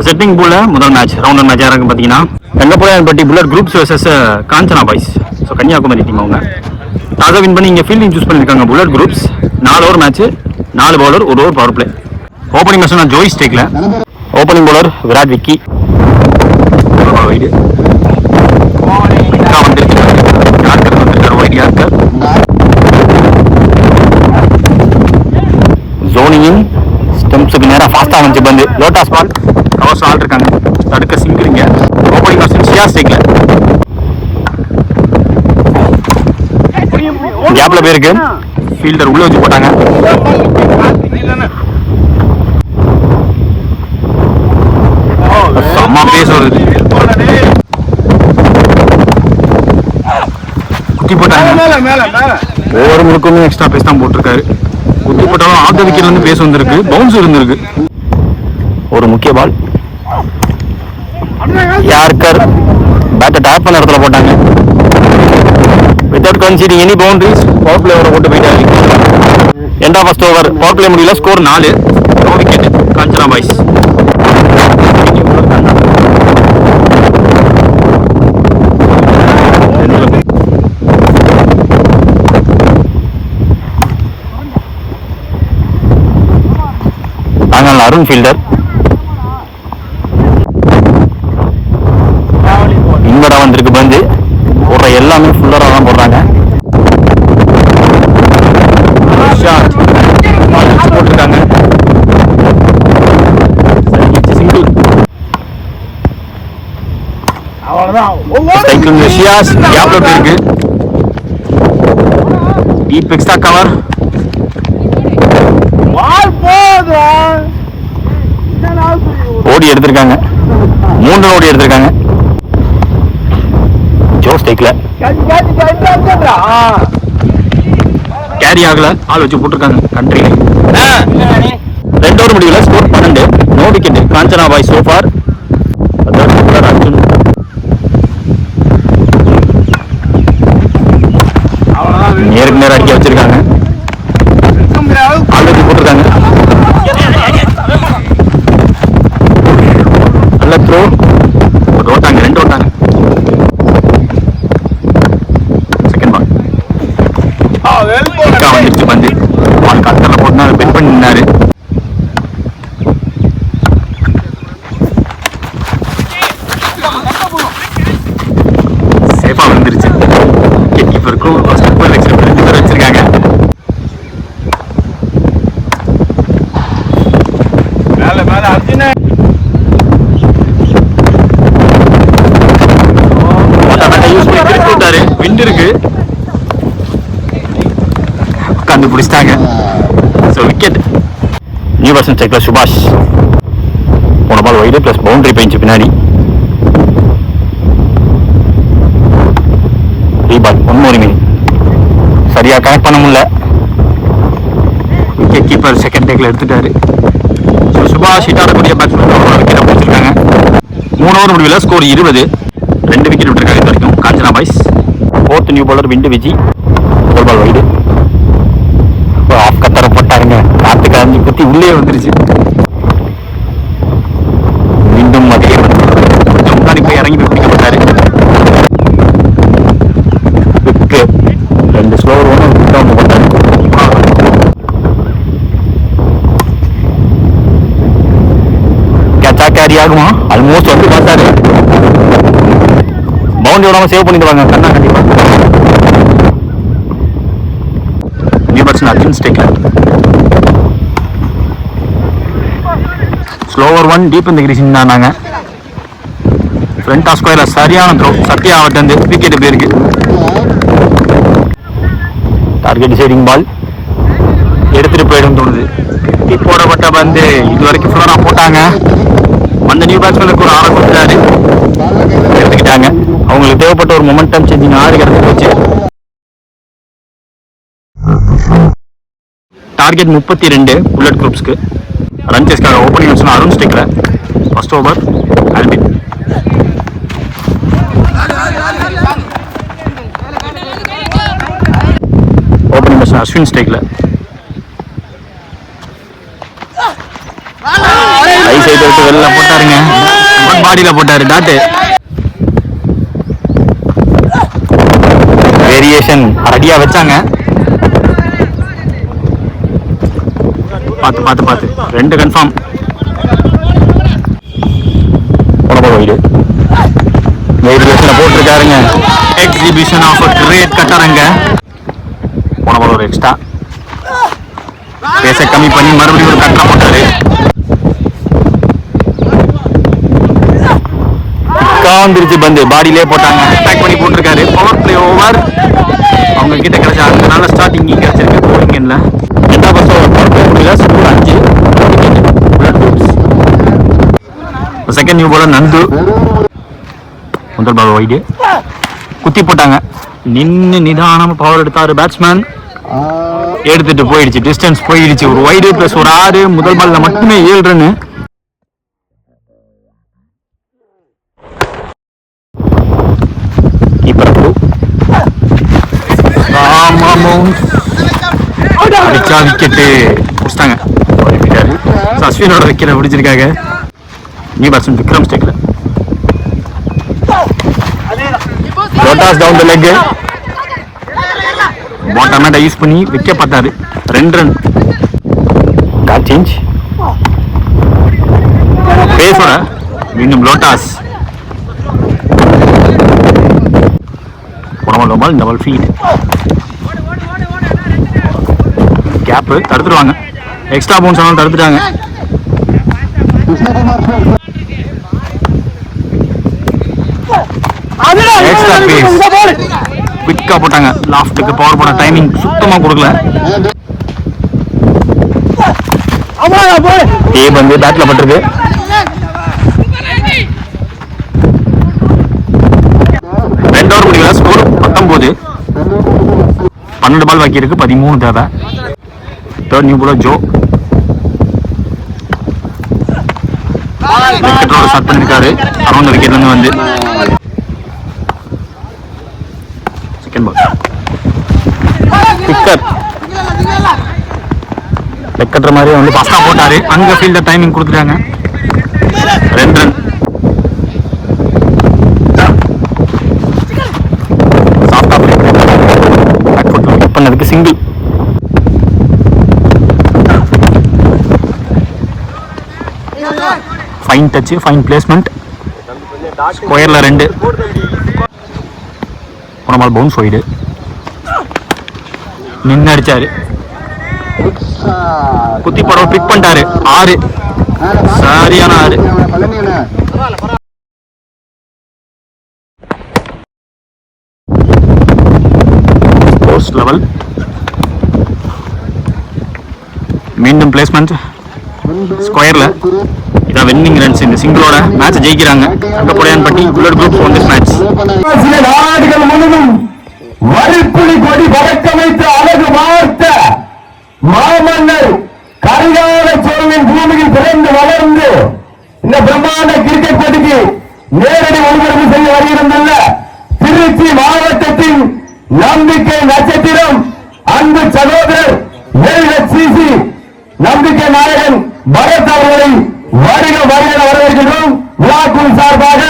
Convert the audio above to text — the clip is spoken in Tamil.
செட்டிங் பூல்ல முதல் மேட்ச் ரவுண்ட் 1 மேட்ச் யாராங்க பார்த்தீங்கன்னா Vengapulaiyanpatti bullet groups versus Kanchana boys. So Kanniyakumari team அவங்க டாஸை வின் பண்ணி இங்கே ஃபீல்டிங் சூஸ் பண்ணியிருக்காங்க. Bullet groups 4 over match, 4 bowler, 1 over power play. Opening match நான் ஜோய் ஸ்டேக்ல, ஓப்பனிங் பவுலர் விராட் விக்கி. ஜோனியின் ஸ்டெம்ஸுக்கு நேராக ஃபாஸ்ட்டாக வந்துச்சு பந்து. லோட்டாஸ் பால் கவர்ஸ் ஆள் இருக்காங்க, தடுக்க சிங்கிளிங்க. ஓப்பனிங் மேட்ச் ஷியா ஸ்டேக்ல கேப்ல போயிருக்கு, ஃபீல்டர் உள்ள வச்சு போட்டாங்க. செம்ம பேஸ் வருது, குத்தி போட்டாங்க. ஒவ்வொரு முழுக்குமே எக்ஸ்ட்ரா பேஸ் தான் போட்டிருக்காரு. குத்தி போட்டாலும் ஆஃப் த விக்கெட்ல இருந்து பேஸ் வந்திருக்கு, பவுன்ஸ் இருந்திருக்கு. ஒரு முக்கிய பால் யார்கர் பேட்டை டாப் பண்ண இடத்துல போட்டாங்க. Without conceding any boundaries power play ஓவரை போட்டு போயிட்டாரு. End of first over power play முடியல, score 4, no wicket Kanchana boys. நாங்கள் அருண் ஃபீல்டர், இங்கடா வந்திருக்கு பந்து. போடுற எல்லாமே ஃபுல்லராக தான் போடுறாங்க. போட்டிருக்காங்க டீப் எக்ஸ்ட்ரா கவர். ஓடி எடுத்திருக்காங்க, 3 ஓடி எடுத்திருக்காங்க. ஜோ ஸ்டேக்ல கேரி ஆகல, ஆள் வச்சு போட்டிருக்காங்க. கண்ட்ரி 2 ஓவர் முடியல, score 12, no wicket Kanchana boys so far. Arjun நேருக்கு நேரம் அடிக்க வச்சிருக்காங்க, ஆள் வச்சு போட்டிருக்காங்க. நல்ல த்ரோ, ஓட்டாங்க, 2 ஓட்டாங்க. செகண்ட் பால் வந்துருச்சு பந்து. பால் கத்தல போட்டு பெட் பண்ணி நின்னாரு. சேஃபா வந்துருச்சு. கீப்பருக்கும் வச்சிருக்காங்க. விண்ட் இருக்கு, உட்காந்து பிடிச்சிட்டாங்க. So wicket. நியூ பர்சன் ஸ்ட்ரைக்ல சுபாஷ். போன பால் வைடு பிளஸ் பவுண்டரி போயிடுச்சு பின்னாடி. ரீபால் 1 more inning. சரியா கனெக்ட் பண்ண முடியல. விக்கெட் கீப்பர் செகண்ட் டேக்ல எடுத்துட்டாரு. ஸோ சுபாஷ் ஹிட் ஆடக்கூடிய பேட்ஸ்மேன் விக்கெட் பிடிச்சிருக்காங்க. 3 ஓவர் முடிவில் ஸ்கோர் 20, 2 விக்கெட் விட்டுருக்காங்க இது வரைக்கும் Kanchana boys. 4th new bowler விண்டு விஜி. முதல் பால் வைடு, ஆஃப் கத்தர போட்டாருங்க, காத்து காஞ்சி குத்தி உள்ளே வந்துருச்சு. மீண்டும் அதே கொஞ்சம் முன்னாடி போய் இறங்கி போய் பிடிக்கப்பட்டாரு. 2 ஸ்லோவர் 1 போட்டாரு. கேட்சா கேரி ஆகுமா? ஆல்மோஸ்ட் வந்து பார்த்தாரு. பவுண்டரி விடாம சேவ் பண்ணிடுவாங்க கண்ணா கண்டிப்பா. அர்ஜுன் ஸ்டேக்ல ஸ்லோவர் 1 டீப் இந்த கிரீஸ் நாங்க ஃப்ரண்ட் ஆஃப் ஸ்கொயர்ல சரியான த்ரோ. சத்யா வந்து விக்கெட் போயிருக்கு. டார்கெட் டிசைடிங் பால் எடுத்துட்டு போயிடும் தோணுது. டிப் போடப்பட்ட பந்து இது வரைக்கும் ஃபுல்லரா போட்டாங்க. அந்த நியூ பேட்ஸ்மேனுக்கு ஒரு 6 கொடுத்தாரு, எடுத்துக்கிட்டாங்க. அவங்களுக்கு தேவைப்பட்ட ஒரு மொமெண்டம் சேஞ்சிங் 6 இடத்துக்கு போச்சு. டார்கெட் 32 புல்லட் குரூப்ஸ்க்கு. ரன்சேஸ்க்காக ஓப்பனிங் வச்சுனா அருண் ஸ்டேக்ல. First over Albin. ஓப்பனிங் வச்சுனா அஸ்வின் ஸ்டேக்ல. ஹை சைடு விட்டு வெளில போட்டாருங்க. பாடியில போட்டாரு டாட்டு. வேரியேஷன் ரெடியா வச்சாங்க. பார்த்து பார்த்து பார்த்து 2 கன்ஃபார்ம். வேரியேஷனை போட்டிருக்காருங்க. எக்ஸிபிஷன் ஆஃப் கிரேட் கட்டறங்க. போன பால் ஒரு எக்ஸ்ட்ரா பேச கம்மி பண்ணி மறுபடியும் ஒரு கட்டரை போட்டாரு. வந்துருச்சு பந்து பாடியிலே போட்டாங்க. அட்டாக் பண்ணி போட்டிருக்காரு. Power play over. அவங்க கிட்ட கிடைச்ச அந்த நல்ல ஸ்டார்டிங் கிடைச்சிருக்கு. போலிங்கன்ல 2வது பஸ் ஓவர் பவர் பிளே முடியல. Score 5. Second new bowler Nandu. முதல் பால் வைடு குத்தி போட்டாங்க. நின்று நிதானமா பவர் எடுத்தாரு பேட்ஸ்மேன். எடுத்துட்டு போயிடுச்சு. டிஸ்டன்ஸ் போயிடுச்சு. ஒரு வைடு பிளஸ் ஒரு 6. முதல் பால்ல மட்டுமே 7 ரன். விக்கெட்டு முடிச்சிட்டாங்க. அஸ்வினோட விக்கெட்டை பிடிச்சிருக்காங்க. நியூ பேட்ஸ்மேன் விக்ரம் ஸ்டேக்ல. லோட்டாஸ் டவுன் தி லெக். பாட்டமேட்டை யூஸ் பண்ணி விக்க பார்த்தாரு. 2 ரன். கால் சேஞ்ச். பேஸோட மீண்டும் லோட்டாஸ். போனபால் இந்த பால் ஃபீட். கேப் தடுத்துருவாங்க. எக்ஸ்ட்ரா பவுன்ஸ் ஆனாலும் தடுத்துட்டாங்க. எக்ஸ்ட்ரா பேஸ் குவிக்கா போட்டாங்க. லாஃப்ட்டுக்கு பவர் போட டைமிங் சுத்தமா கொடுக்கல. வந்து பேட்ல பட்டிருக்கு. ஓவர் முடியல. ஸ்கோர் 19. 12 பால் பாக்கி இருக்கு. 13 தேவை. தேர்ட் நியூ பாலர் ஜோ விக்கெட்டோட ஸ்டார்ட் பண்ணிருக்காரு. அரௌண்ட் விக்கெட்ல இருந்து வந்து செகண்ட் பால் பிக்கர் லெக் கட்டுற மாதிரி வந்து ஃபர்ஸ்டா போட்டாரு. அங்க ஃபீல்டர் டைமிங் கொடுத்துட்டாங்க. 2 ரன். சாஃப்டா பிளே பண்ணதுக்கு சிங்கிள். Fine touch, fine placement. ஸ்கொயர்ல 2. போன பால் பவுன்ஸ் வைடு. நின்று அடிச்சாரு. குத்தி படம் பிக் பண்ணிட்டாரு. 6. சரியான 6. Sports level. மீண்டும் பிளேஸ்மெண்ட் ஸ்கொயர்ல. இதான் வின்னிங் ரன்ஸ். இந்த சிங்கிளோட மேட்ச் ஜெயிக்கிறாங்க. Angappadaiyanpatti bullet groups won this match. சில நாடுகள் முழுவதும் வரிப்புலி கொடி பறக்க வைத்த அழகு வார்த்த மாமன்னர் கரிகால சோழனின் பூமியில் பிறந்து வளர்ந்து இந்த பிரம்மாண்ட கிரிக்கெட் போட்டிக்கு நேரடி ஒளிபரப்பு செய்ய வருகிறதல்ல திருச்சி மாவட்டத்தின் நம்பிக்கை நட்சத்திரம் அன்பு சகோதரர் LHCC நம்பிக்கை நாயகன் பரத் அவர்களை வருக வருக வரவேற்கிறோம். விழாக்குழு சார்பாக